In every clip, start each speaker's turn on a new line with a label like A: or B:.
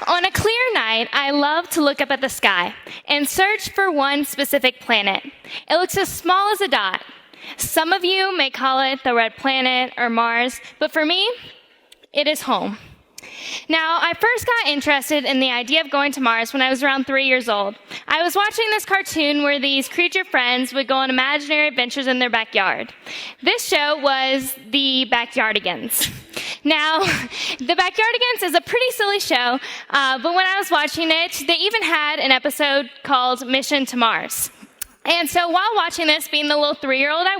A: On a clear night, I love to look up at the sky and search for one specific planet. It looks as small as a dot. Some of you may call it the red planet or Mars, but for me, it is home. Now, I first got interested in the idea of going to Mars when I was around 3 years old. I was watching this cartoon where these creature friends would go on imaginary adventures in their backyard. This show was the Backyardigans. Now, the Backyardigans is a pretty silly show, but when I was watching it, they even had an episode called Mission to Mars. And so while watching this, being the little 3-year-old I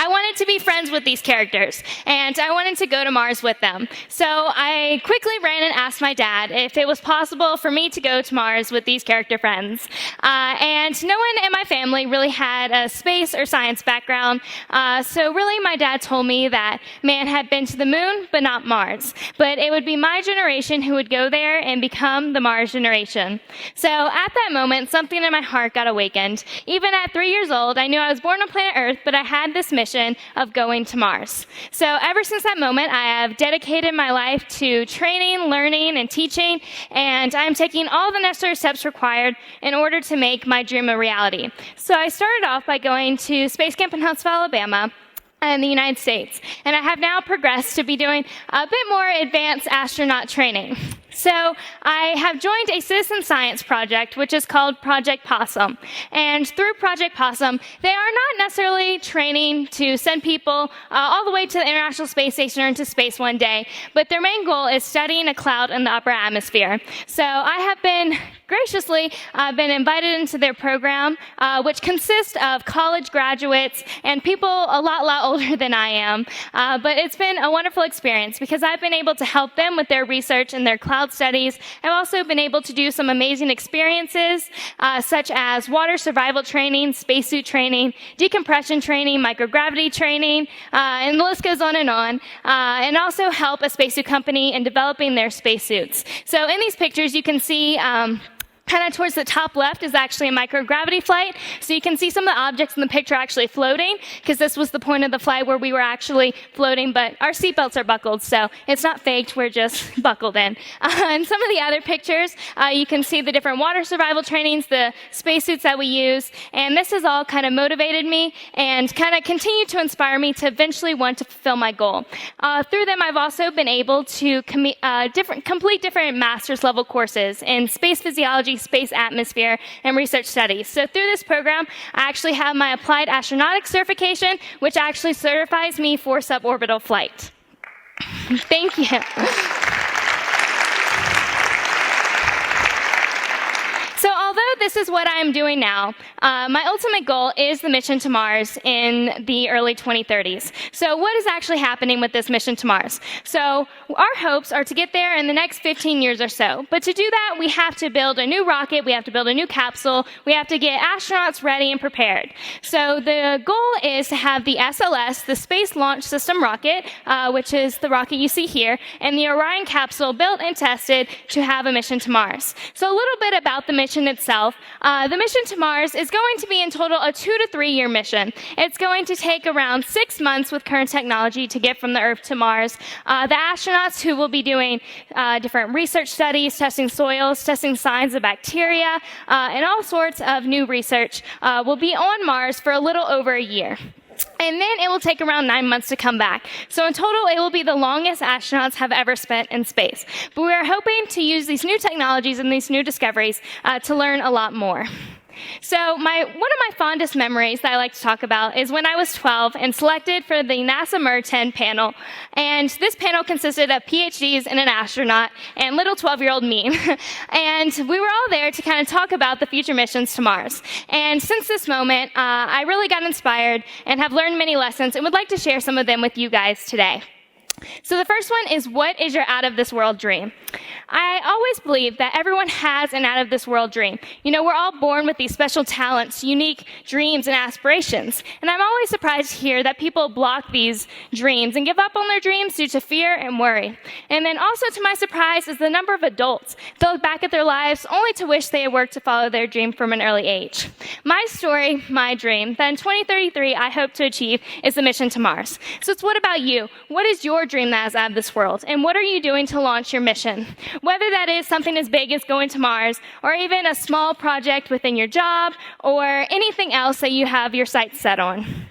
A: wanted to be friends with these characters, and I wanted to go to Mars with them. So I quickly ran and asked my dad if it was possible for me to go to Mars with these character friends. And no one in my family really had a space or science background, so really my dad told me that man had been to the moon, but not Mars. But it would be my generation who would go there and become the Mars generation. So at that moment, something in my heart got awakened. Even at 3 years old, I knew I was born on planet Earth, but I had this mission of going to Mars. So ever since that moment, I have dedicated my life to training, learning, and teaching, and I'm taking all the necessary steps required in order to make my dream a reality. So I started off by going to Space Camp in Huntsville, Alabama, in the United States, and I have now progressed to be doing a bit more advanced astronaut training. So I have joined a citizen science project, which is called Project Possum. And through Project Possum, they are not necessarily training to send people all the way to the International Space Station or into space one day, but their main goal is studying a cloud in the upper atmosphere. So I have been graciously been invited into their program, which consists of college graduates and people a lot older than I am. But it's been a wonderful experience because I've been able to help them with their research and their cloud studies. I've also been able to do some amazing experiences, such as water survival training, spacesuit training, decompression training, microgravity training, and the list goes on, and also help a spacesuit company in developing their spacesuits. So in these pictures, you can see kind of towards the top left is actually a microgravity flight. So you can see some of the objects in the picture actually floating, because this was the point of the flight where we were actually floating, but our seatbelts are buckled, so it's not faked, we're just buckled in. And some of the other pictures, you can see the different water survival trainings, the spacesuits that we use, and this has all kind of motivated me and kind of continued to inspire me to eventually want to fulfill my goal. Through them, I've also been able to complete different master's level courses in space physiology, space atmosphere, and research studies. So through this program, I actually have my applied astronautics certification, which actually certifies me for suborbital flight. Thank you. So although this is what I'm doing now, my ultimate goal is the mission to Mars in the early 2030s. So what is actually happening with this mission to Mars? So our hopes are to get there in the next 15 years or so. But to do that, we have to build a new rocket, we have to build a new capsule, we have to get astronauts ready and prepared. So the goal is to have the SLS, the Space Launch System rocket, which is the rocket you see here, and the Orion capsule built and tested to have a mission to Mars. So a little bit about the mission itself. The mission to Mars is going to be in total a 2 to 3 year mission. It's going to take around 6 months with current technology to get from the Earth to Mars. The astronauts who will be doing different research studies, testing soils, testing signs of bacteria, and all sorts of new research will be on Mars for a little over a year. And then it will take around 9 months to come back. So in total, it will be the longest astronauts have ever spent in space. But we are hoping to use these new technologies and these new discoveries to learn a lot more. So one of my fondest memories that I like to talk about is when I was 12 and selected for the NASA MER 10 panel. And this panel consisted of PhDs and an astronaut and little 12-year-old me. And we were all there to kind of talk about the future missions to Mars. And since this moment, I really got inspired and have learned many lessons and would like to share some of them with you guys today. So the first one is, what is your out-of-this-world dream? I always believe that everyone has an out-of-this-world dream. We're all born with these special talents, unique dreams, and aspirations. And I'm always surprised to hear that people block these dreams and give up on their dreams due to fear and worry. And then also, to my surprise, is the number of adults that look back at their lives only to wish they had worked to follow their dream from an early age. My story, my dream, that in 2033 I hope to achieve is the mission to Mars. So what about you? What is your dream that is out of this world? And what are you doing to launch your mission? Whether that is something as big as going to Mars, or even a small project within your job, or anything else that you have your sights set on.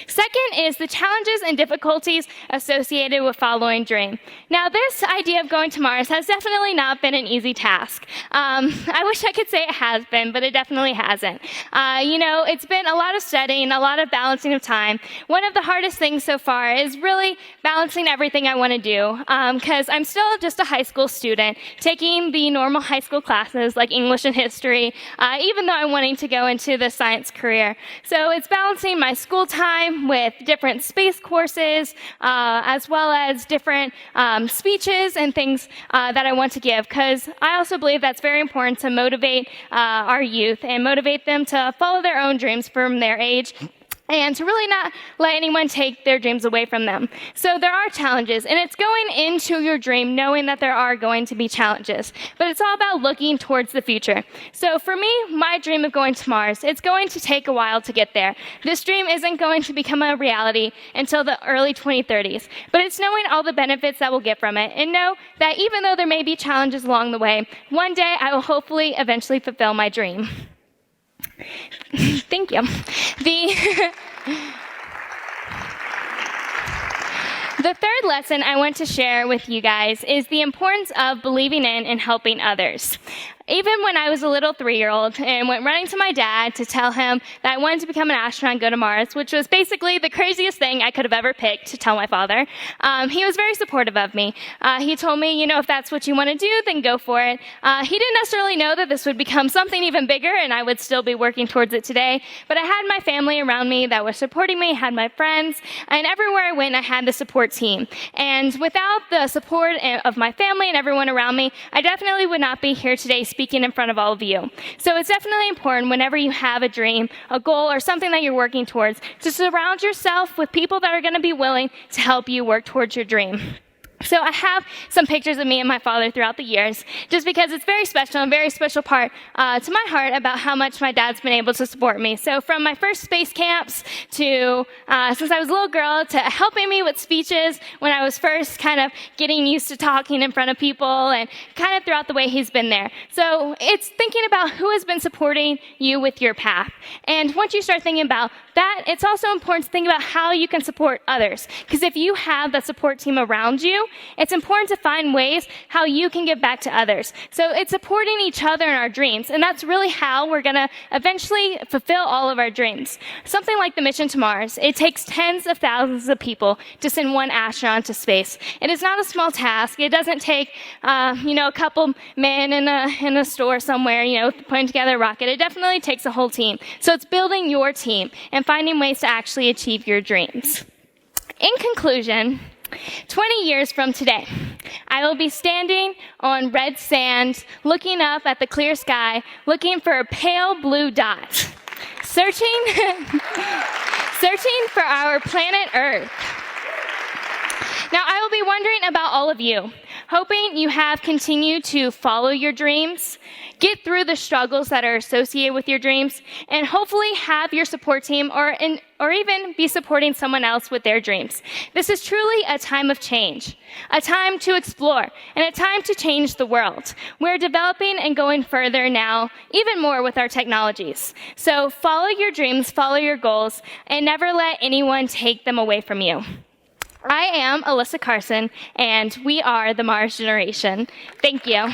A: Second is the challenges and difficulties associated with following dream. Now, this idea of going to Mars has definitely not been an easy task. I wish I could say it has been, but it definitely hasn't. It's been a lot of studying, a lot of balancing of time. One of the hardest things so far is really balancing everything I want to do, because I'm still just a high school student, taking the normal high school classes like English and history, even though I'm wanting to go into the science career. So it's balancing my school time with different space courses, as well as different speeches and things that I want to give, because I also believe that's very important to motivate our youth and motivate them to follow their own dreams from their age, and to really not let anyone take their dreams away from them. So there are challenges, and it's going into your dream knowing that there are going to be challenges. But it's all about looking towards the future. So for me, my dream of going to Mars, it's going to take a while to get there. This dream isn't going to become a reality until the early 2030s. But it's knowing all the benefits that we'll get from it, and know that even though there may be challenges along the way, one day I will hopefully eventually fulfill my dream. Thank you. The third lesson I want to share with you guys is the importance of believing in and helping others. Even when I was a little 3-year-old and went running to my dad to tell him that I wanted to become an astronaut and go to Mars, which was basically the craziest thing I could have ever picked to tell my father, he was very supportive of me. He told me, if that's what you want to do, then go for it. He didn't necessarily know that this would become something even bigger and I would still be working towards it today, but I had my family around me that was supporting me, had my friends, and everywhere I went, I had the support team. And without the support of my family and everyone around me, I definitely would not be here today speaking in front of all of you. So it's definitely important whenever you have a dream, a goal, or something that you're working towards, to surround yourself with people that are going to be willing to help you work towards your dream. So I have some pictures of me and my father throughout the years, just because it's very special, and a very special part to my heart about how much my dad's been able to support me. So from my first space camps to, since I was a little girl, to helping me with speeches when I was first kind of getting used to talking in front of people, and kind of throughout the way he's been there. So it's thinking about who has been supporting you with your path. And once you start thinking about that, it's also important to think about how you can support others. Because if you have that support team around you, it's important to find ways how you can give back to others. So it's supporting each other in our dreams, and that's really how we're going to eventually fulfill all of our dreams. Something like the mission to Mars, it takes tens of thousands of people to send one astronaut to space. It is not a small task. It doesn't take, a couple men in a store somewhere, putting together a rocket. It definitely takes a whole team. So it's building your team and finding ways to actually achieve your dreams. In conclusion, 20 years from today, I will be standing on red sand, looking up at the clear sky, looking for a pale blue dot, searching for our planet Earth. Now, I will be wondering about all of you, hoping you have continued to follow your dreams, get through the struggles that are associated with your dreams, and hopefully have your support team or even be supporting someone else with their dreams. This is truly a time of change, a time to explore, and a time to change the world. We're developing and going further now, even more with our technologies. So follow your dreams, follow your goals, and never let anyone take them away from you. I am Alyssa Carson, and we are the Mars generation. Thank you.